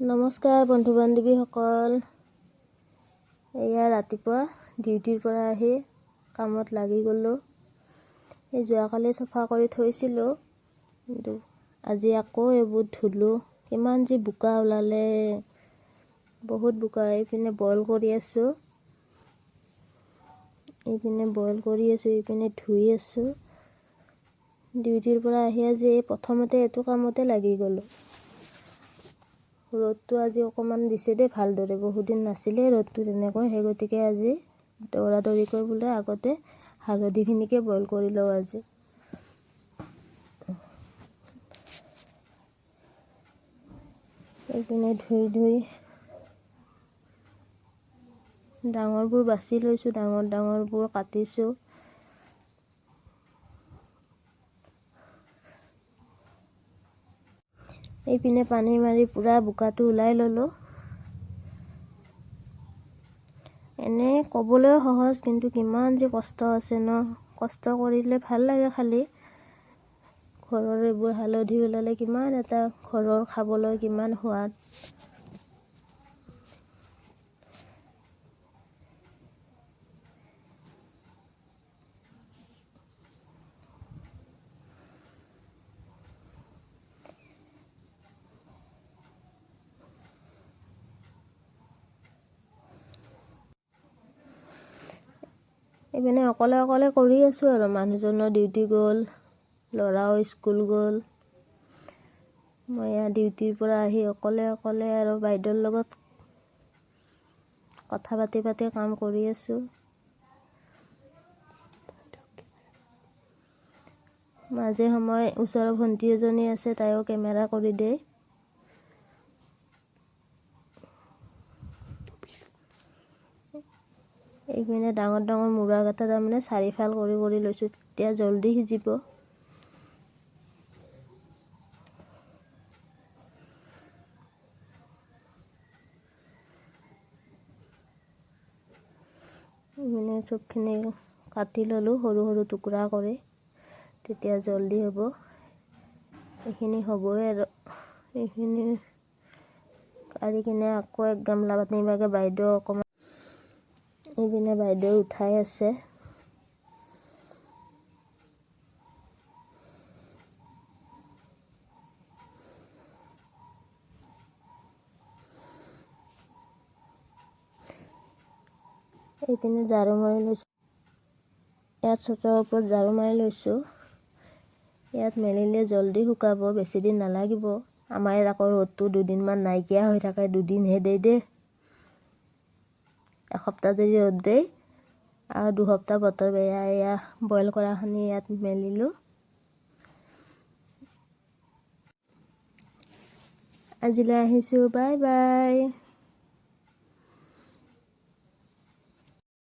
নমস্কাৰ বন্ধু বান্ধৱীসকল। এয়া ৰাতিপুৱা ডিউটিৰ পৰা আহি কামত লাগি গ'লোঁ। এই যোৱাকালি চাফা কৰি থৈছিলোঁ, কিন্তু আজি আকৌ এইবোৰ ধুলোঁ। কিমান যে বোকা ওলালে, বহুত বোকা। এইপিনে বইল কৰি আছোঁ, এইপিনে ধুই আছোঁ। ডিউটিৰ পৰা আহি আজি প্ৰথমতে এইটো কামতে লাগি গ'লোঁ। ৰ'দটো আজি অকণমান দিছে দেই, ভালদৰে। বহুত দিন নাছিলে ৰ'দটো তেনেকৈ, সেই গতিকে আজি দৌৰাদৌৰিকৈ বোলে আগতে হালধিখিনিকে বইল কৰি লওঁ আজি। এইপিনে ধুই ডাঙৰবোৰ বাছি লৈছোঁ, ডাঙৰবোৰ কাটিছোঁ। এইপিনে পানী মাৰি পূৰা বোকাটো ওলাই ল'লোঁ। এনেই ক'বলৈ সহজ, কিন্তু কিমান যে কষ্ট আছে ন। কষ্ট কৰিলে ভাল লাগে। খালি ঘৰৰ এইবোৰ হালধি ওলালে কিমান এটা ঘৰৰ খাবলৈ কিমান সোৱাদ। এইপিনে অকলে কৰি আছোঁ আৰু। মানুহজনৰ ডিউটি গ'ল, ল'ৰাও স্কুল গ'ল। মই এয়া ডিউটিৰ পৰা আহি অকলে আৰু বাইদেউৰ লগত কথা পাতি কাম কৰি আছোঁ। মাজে সময়ে ওচৰৰ ভণ্টি এজনী আছে, তাইও কেমেৰা কৰি দিয়ে। এইপিনে ডাঙৰ মূৰা কেইটা তাৰমানে চাৰিফাল কৰি লৈছোঁ, তেতিয়া জল্দি সিজিব। এইপিনে চবখিনি কাটি ল'লোঁ সৰু টুকুৰা কৰি, তেতিয়া জল্দি হ'ব। এইখিনি হ'বই আৰু। এইখিনি কাঢ়ি কিনে আকৌ এক গামলা পানী মাকে বাইদেউ অকণমান। এইপিনে বাইদেউ উঠাই আছে। এইপিনে ঝাৰু মাৰি লৈছোঁ। ইয়াত চটৰ ওপৰত ঝাৰু মাৰি লৈছোঁ। ইয়াত মেলিলে জল্দি শুকাব, বেছি দিন নালাগিব। আমাৰ ইয়াত আকৌ ৰ'দটো দুদিনমান নাইকিয়া হৈ থাকে, দুদিনহে দেই। এসপ্তাহ যদি ৰ'দ দেই আৰু দুসপ্তাহ বতৰ বেয়া। এয়া বইল কৰাখিনি ইয়াত মেলিলোঁ। আজিলৈ আহিছোঁ, বাই বাই।